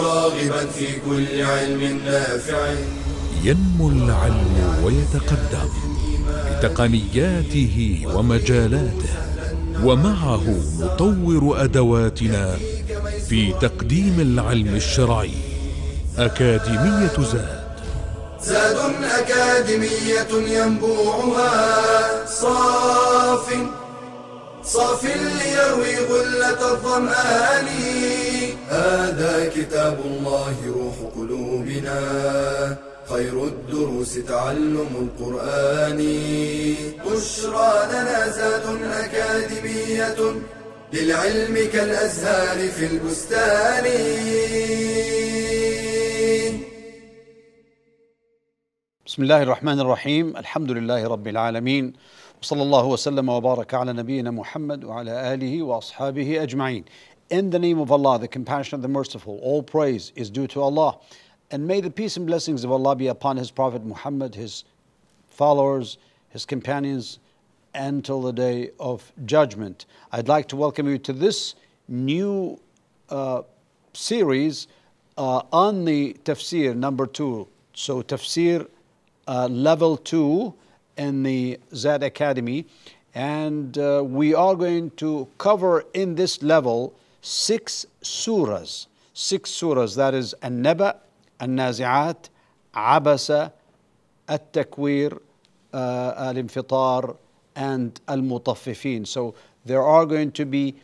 راغبا في كل علم نافع. ينمو العلم ويتقدم بتقنياته ومجالاته، ومعه نطور أدواتنا في تقديم العلم الشرعي. أكاديمية زاد أكاديمية ينبوعها صاف ليروي غلة الظمآن. هذا كتاب الله روح قلوبنا، خير الدروس تعلم القرآن. بشرى لنا زاد أكاديمية للعلم كالأزهار في البستان. بسم الله الرحمن الرحيم. الحمد لله رب العالمين، وصلى الله وسلم وبارك على نبينا Muhammad وعلى آله وأصحابه أجمعين. In the name of Allah, the compassionate, the merciful, all praise is due to Allah. And may the peace and blessings of Allah be upon His Prophet Muhammad, His followers, His companions, until the day of judgment. I'd like to welcome you to this new series on the Tafsir number 2. So Tafsir level 2 in the Zad Academy. And we are going to cover in this level 6 surahs. 6 surahs, that is An-Naba, An-Nazi'at, Abasa, At-Takwir, Al-Infitar, and Al-Mutaffifin. So there are going to be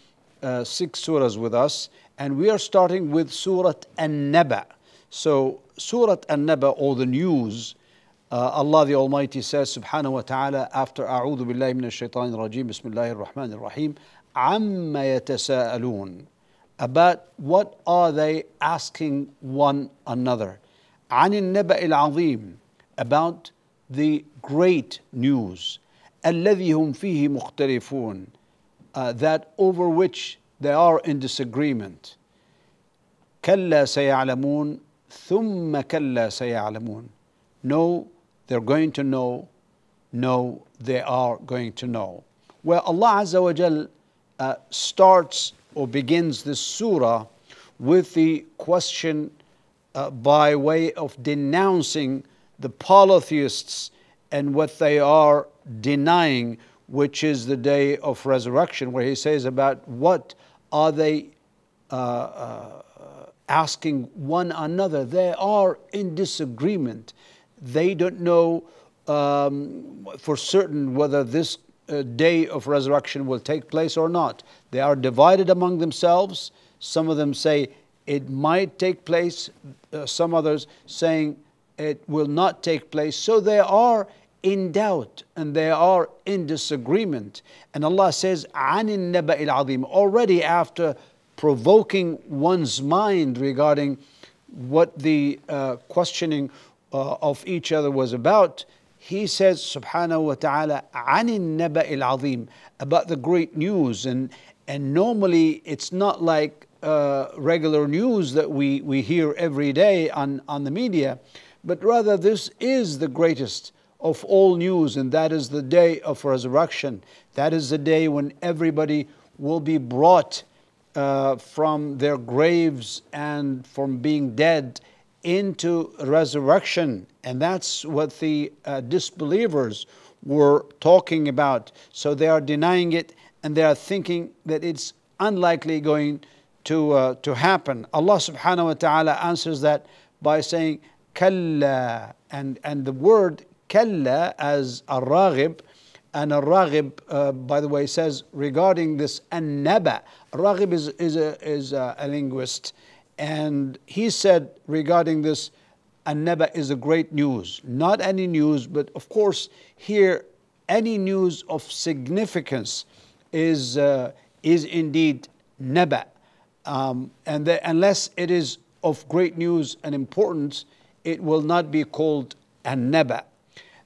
6 surahs with us, and we are starting with Surah An-Naba. So Surah An-Naba, or the news, Allah the Almighty says subhanahu wa ta'ala after A'udhu billahi minash shaitanir rajim, Bismillahir Rahmanir Rahim, Amma yatasa'aloon. About what are they asking one another? Anin naba'il azim, about the great news. Alladhi hum fihi mukhtalifun, that over which they are in disagreement. Kalla saya'lamun, thumma kalla saya'lamun. No, they're going to know. No, they are going to know. Well, Allah Azza wa Jal starts or begins this surah with the question by way of denouncing the polytheists and what they are denying, which is the day of resurrection, where He says about what are they asking one another. They are in disagreement. They don't know for certain whether this day of resurrection will take place or not. They are divided among themselves. Some of them say it might take place, some others saying it will not take place. So they are in doubt and they are in disagreement. And Allah says, Anin naba'il azim, already after provoking one's mind regarding what the questioning of each other was about, He says subhanahu wa ta'ala, Anin naba'il azim, about the great news. And normally it's not like regular news that we hear every day on the media, but rather this is the greatest of all news, and that is the day of resurrection. That is the day when everybody will be brought from their graves and from being dead into resurrection. And that's what the disbelievers were talking about. So they are denying it and they are thinking that it's unlikely going to happen. Allah subhanahu wa ta'ala answers that by saying kalla, and the word kalla as ar-raghib, and ar-raghib by the way says regarding this an-naba, ar-raghib is a linguist, and he said regarding this an-naba is a great news, not any news, but of course here any news of significance is indeed naba, unless it is of great news and importance, it will not be called an-naba.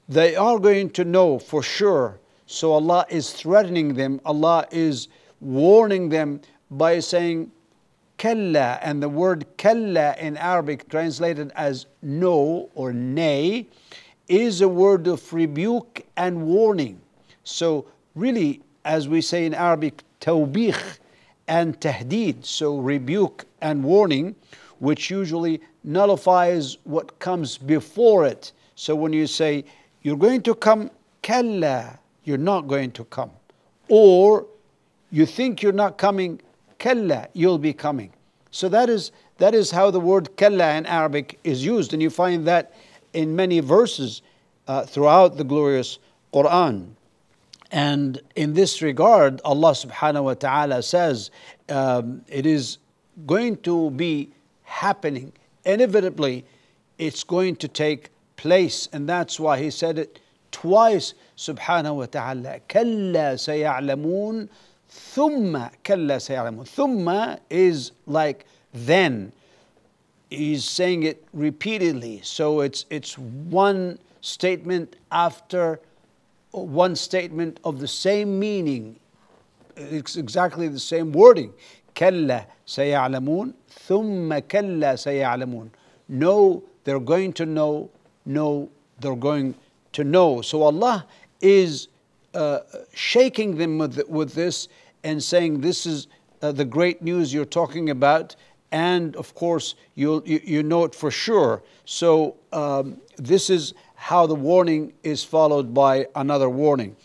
They are going to know for sure. So Allah is threatening them. Allah is warning them by saying kalla, and the word kalla in Arabic translated as no or nay is a word of rebuke and warning. So really, as we say in Arabic, tawbih and tahdeed, so rebuke and warning, which usually nullifies what comes before it. So when you say, you're going to come, kalla, you're not going to come. Or you think you're not coming, kalla, you'll be coming. So that is how the word kalla in Arabic is used. And you find that in many verses throughout the glorious Quran. And in this regard, Allah subhanahu wa ta'ala says, it is going to be happening. Inevitably, it's going to take place. And that's why He said it twice, subhanahu wa ta'ala. Kalla saya'lamun, thumma kalla saya'lamun. Thumma is like then. He's saying it repeatedly. So it's one statement after one statement of the same meaning. It's exactly the same wording. Kalla saya'lamun, thumma kalla saya'lamun. No, they're going to know. No, they're going to know. So Allah is shaking them with this and saying, this is the great news you're talking about. And of course, you know it for sure. So this is how the warning is followed by another warning.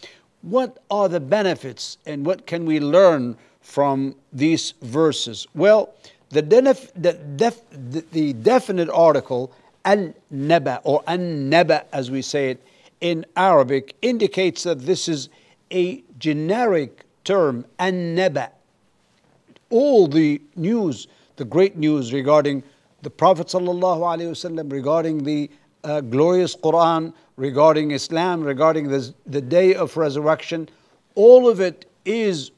What are the benefits and what can we learn from these verses? Well, the definite article, al-naba or an-naba as we say it in Arabic, indicates that this is a generic term, an-naba. All the news, the great news regarding the Prophet ﷺ, regarding the glorious Quran, regarding Islam, regarding the day of resurrection, all of it is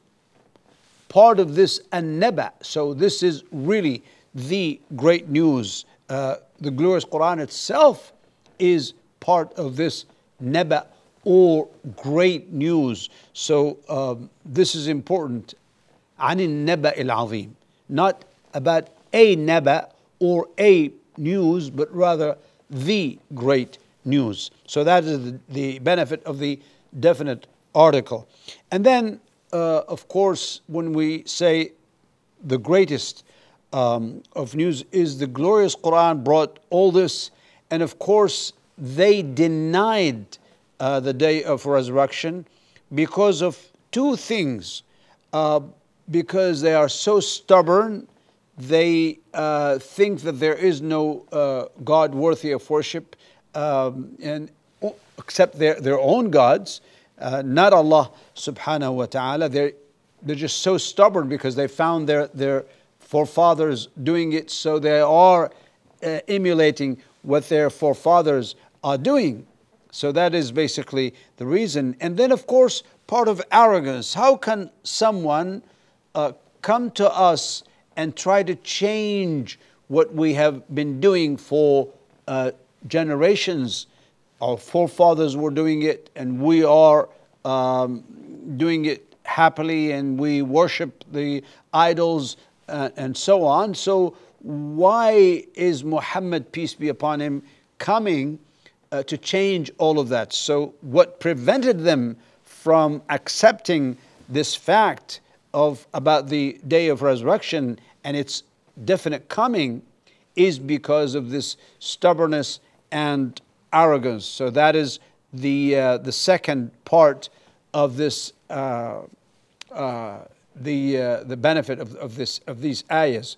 part of this an-naba. So this is really the great news. The glorious Quran itself is part of this naba or great news. So this is important. عن النبأ العظيم, not about a naba or a news, but rather the great news. So that is the benefit of the definite article. And then, of course, when we say the greatest of news is the glorious Quran brought all this, and of course they denied the day of resurrection because of two things. Because they are so stubborn, they think that there is no God worthy of worship, and except their own gods, not Allah subhanahu wa ta'ala. They're just so stubborn because they found their forefathers doing it, so they are emulating what their forefathers are doing. So that is basically the reason. And then, of course, part of arrogance. How can someone come to us and try to change what we have been doing for generations? Our forefathers were doing it, and we are doing it happily, and we worship the idols and so on. So why is Muhammad, peace be upon him, coming to change all of that? So what prevented them from accepting this fact about the day of resurrection and its definite coming is because of this stubbornness and arrogance. So that is the second part of this, the benefit of these ayahs.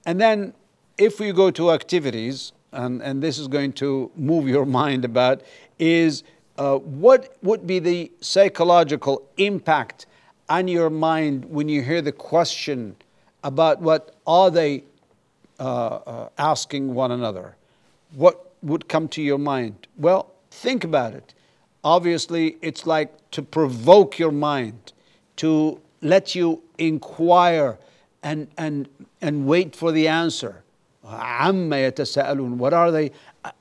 And then if we go to activities, and this is going to move your mind about, is what would be the psychological impact on your mind when you hear the question about what are they asking one another? What would come to your mind? Well, think about it. Obviously, it's like to provoke your mind, to let you inquire and wait for the answer. عَمَّ يَتَسَأَلُونَ. What are they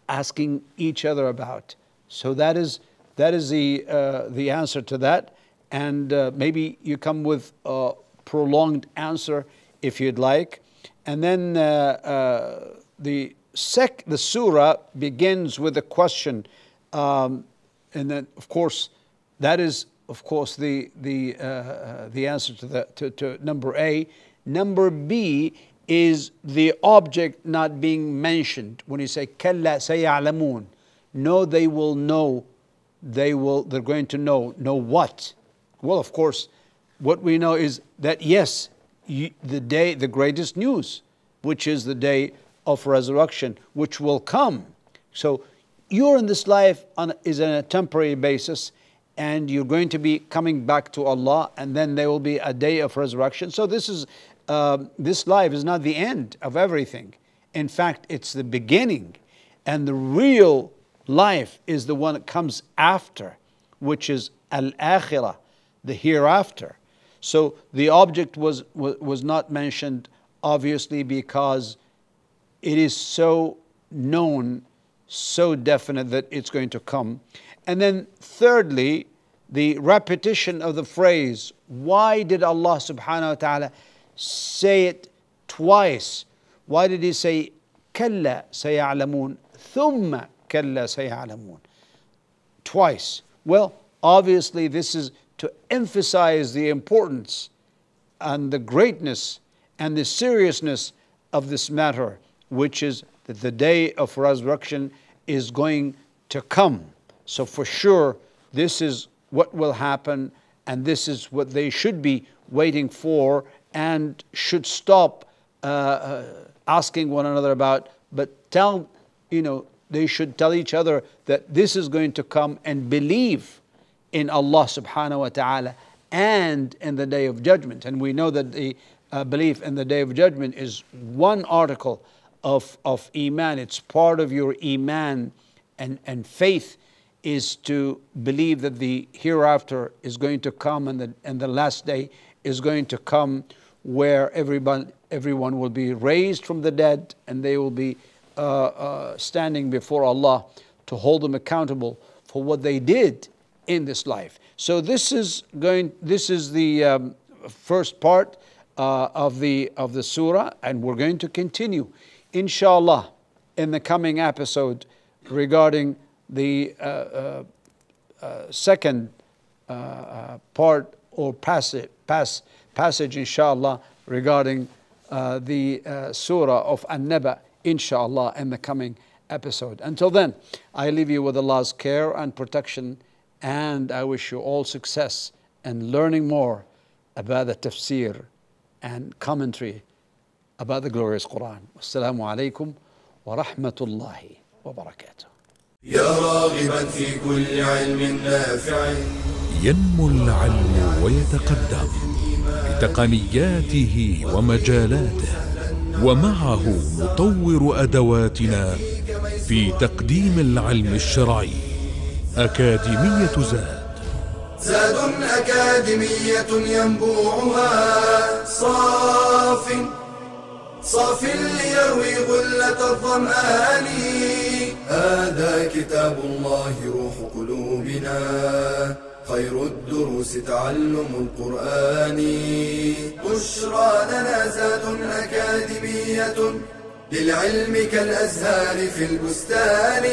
asking each other about? So that is the answer to that. And maybe you come with a prolonged answer if you'd like. And then the surah begins with a question, and then of course that is the answer to number A. Number B is the object not being mentioned. When you say كَلَّا سَيَعْلَمُونَ, no, they will know. They're going to know. Know what? Well, of course, what we know is that yes, the greatest news, which is the day of resurrection, which will come. So you're in this life is on a temporary basis, and you're going to be coming back to Allah, and then there will be a day of resurrection. So this life is not the end of everything. In fact, it's the beginning, and the real life is the one that comes after, which is al-akhirah, the hereafter. So the object was not mentioned, obviously, because it is so known, so definite that it's going to come. And then thirdly, the repetition of the phrase. Why did Allah subhanahu wa ta'ala say it twice? Why did He say كَلَّا سَيَعْلَمُونَ ثُمَّ كَلَّا سَيَعْلَمُونَ twice? Well, obviously this is to emphasize the importance and the greatness and the seriousness of this matter, which is that the day of resurrection is going to come. So for sure, this is what will happen, and this is what they should be waiting for and should stop asking one another about, but they should tell each other that this is going to come, and believe in Allah subhanahu wa ta'ala and in the day of judgment. And we know that the belief in the day of judgment is one article of Iman. It's part of your Iman, and faith is to believe that the hereafter is going to come, and the last day is going to come, where everyone will be raised from the dead, and they will be standing before Allah to hold them accountable for what they did in this life. So this is the first part of the surah, and we're going to continue, inshallah, in the coming episode regarding the second part or passage, inshallah, regarding the surah of An-Naba, inshallah, in the coming episode. Until then, I leave you with Allah's care and protection, and I wish you all success in learning more about the tafsir and commentary about the glorious Quran. Assalamu alaikum wa rahmatullahi wa barakatuh. يا راغبا في كل علم نافع ينمو العلم ويتقدم بتقنياته ومجالاته، ومعه نطور أدواتنا في تقديم العلم الشرعي. أكاديمية زاد أكاديمية ينبوعها صاف ليروي غلة الظمآن. هذا كتاب الله روح قلوبنا، خير الدروس تعلم القرآن. بشرى لنا زاد أكاديمية للعلم كالأزهار في البستان.